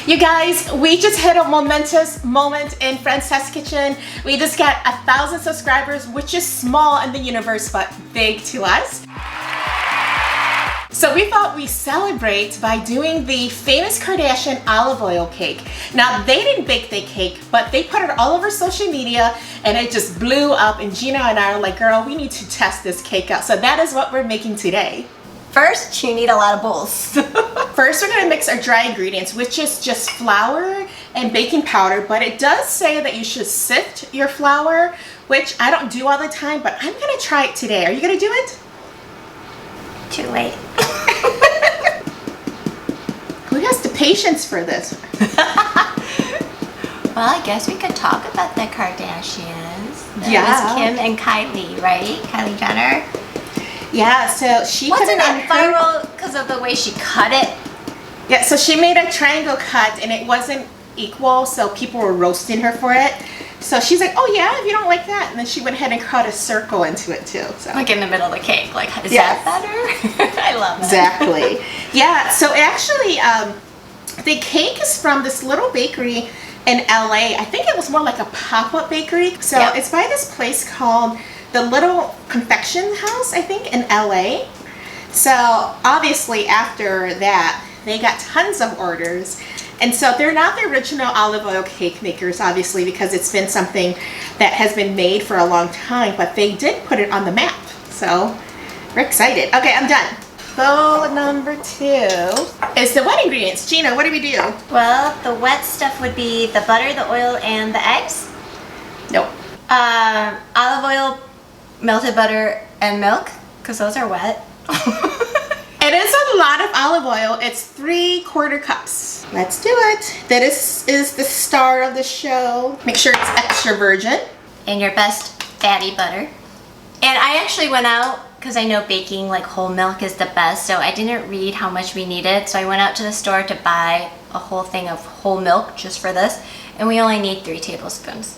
You guys, we just hit a momentous moment in Friends Test Kitchen. We just got 1,000 subscribers, which is small in the universe, but big to us. So we thought we'd celebrate by doing the famous Kardashian olive oil cake. Now, they didn't bake the cake, but they put it all over social media and it just blew up, and Gina and I are like, girl, we need to test this cake out. So that is what we're making today. First, you need a lot of bowls. First, we're gonna mix our dry ingredients, which is just flour and baking powder, but it does say that you should sift your flour, which I don't do all the time, but I'm gonna try it today. Are you gonna do it? Too late. Who has the patience for this? Well, I guess we could talk about the Kardashians. Yeah. It was Kim and Kylie, right? Kylie Jenner. Yeah, so she put Wasn't it on it viral because of the way she cut it? Yeah, so she made a triangle cut and it wasn't equal, so people were roasting her for it. So she's like, oh yeah, if you don't like that. And then she went ahead and cut a circle into it too. So. Like in the middle of the cake. Like, is Yes. that better? I love that. Exactly. Yeah, so actually, the cake is from this little bakery in LA. I think it was more like a pop-up bakery. So Yep. It's by this place called the Little Confection House, I think, in LA. So obviously after that, they got tons of orders. And so they're not the original olive oil cake makers, obviously, because it's been something that has been made for a long time, but they did put it on the map. So we're excited. Okay, I'm done. Bowl number 2 is the wet ingredients. Gina, what do we do? Well, the wet stuff would be the butter, the oil, and the eggs. Nope. Olive oil, melted butter, and milk, because those are wet. It is a lot of olive oil. It's 3/4 cups. Let's do it. This is the star of the show. Make sure it's extra virgin. And your best fatty butter. And I actually went out, because I know baking like whole milk is the best, so I didn't read how much we needed. So I went out to the store to buy a whole thing of whole milk just for this, and we only need 3 tablespoons.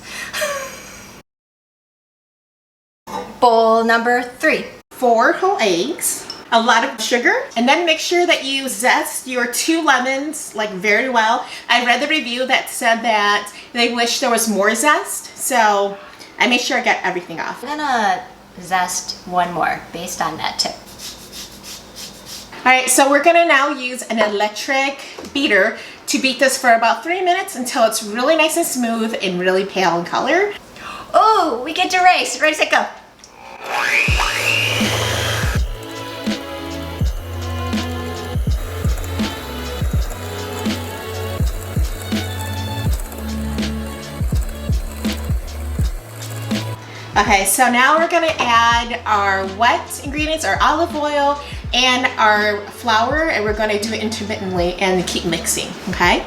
Bowl number 3. 4 whole eggs, a lot of sugar, and then make sure that you zest your 2 lemons like very well. I read the review that said that they wish there was more zest, so I made sure I got everything off. I'm gonna zest one more based on that tip. All right, so we're gonna now use an electric beater to beat this for about 3 minutes until it's really nice and smooth and really pale in color. Oh, we get to race. Ready, set, go. Okay, so now we're gonna add our wet ingredients, our olive oil, and our flour, and we're gonna do it intermittently and keep mixing, okay?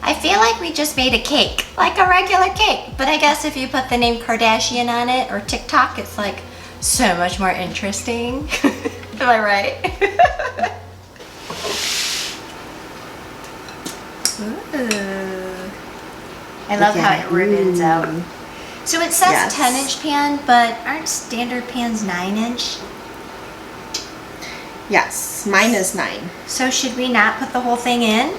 I feel like we just made a cake, like a regular cake. But I guess if you put the name Kardashian on it or TikTok, it's like so much more interesting. Am I right? Ooh. I love how it ribbons out. So it says Yes. 10-inch pan, but aren't standard pans 9-inch? Yes, mine is 9. So should we not put the whole thing in?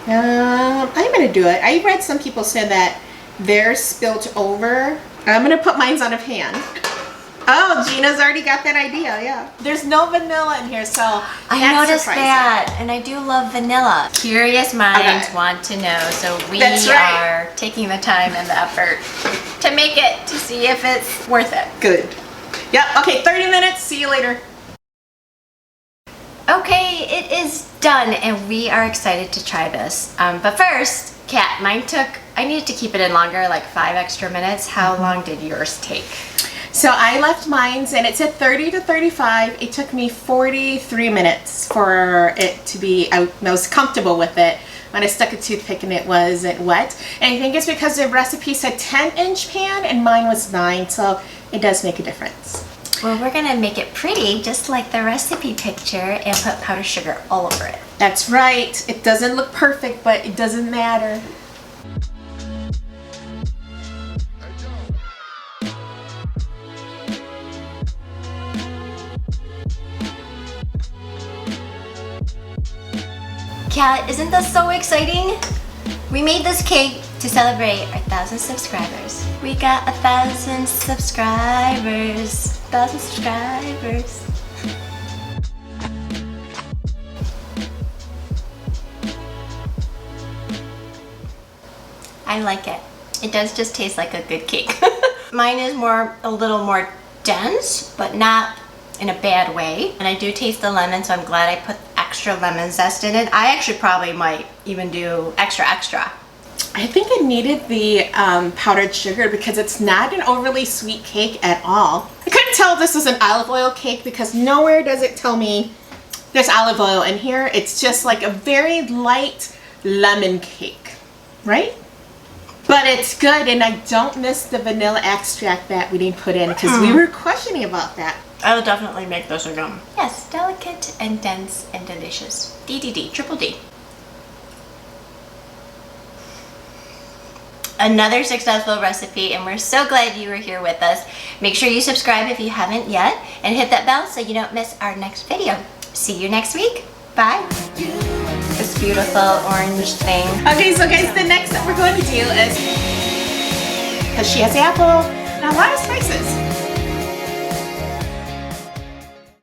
I'm gonna do it. I read some people said that theirs spilt over. I'm gonna put mine on a pan. Oh, Gina's already got that idea, yeah. There's no vanilla in here, so I that's noticed surprising. that, and I do love vanilla. Curious minds Okay. want to know, so we That's right. are taking the time and the effort to make it, to see if it's worth it. Good. Yep, okay, 30 minutes, see you later. Okay, it is done, and we are excited to try this. But first, Kat, I needed to keep it in longer, like 5 extra minutes. How long did yours take? So I left mine, and it said 30 to 35. It took me 43 minutes for it to be out. I was comfortable with it when I stuck a toothpick and it wasn't wet. And I think it's because the recipe said 10-inch pan and mine was 9, so it does make a difference. Well, we're gonna make it pretty, just like the recipe picture, and put powdered sugar all over it. That's right. It doesn't look perfect, but it doesn't matter. Yeah, isn't this so exciting? We made this cake to celebrate our 1,000 subscribers. We got 1,000 subscribers. 1,000 subscribers. I like it. It does just taste like a good cake. Mine is a little more dense, but not in a bad way. And I do taste the lemon, so I'm glad I put extra lemon zest in it. I actually probably might even do extra. I think it needed the powdered sugar because it's not an overly sweet cake at all. I couldn't tell if this was an olive oil cake because nowhere does it tell me there's olive oil in here. It's just like a very light lemon cake, right? But it's good, and I don't miss the vanilla extract that we didn't put in because we were questioning about that. I'll definitely make this again. Yes, delicate and dense and delicious. DDD, triple D. Another successful recipe, and we're so glad you were here with us. Make sure you subscribe if you haven't yet, and hit that bell so you don't miss our next video. See you next week. Bye. This beautiful orange thing. Okay, so guys, the next that we're going to do is, because she has apple and a lot of spices.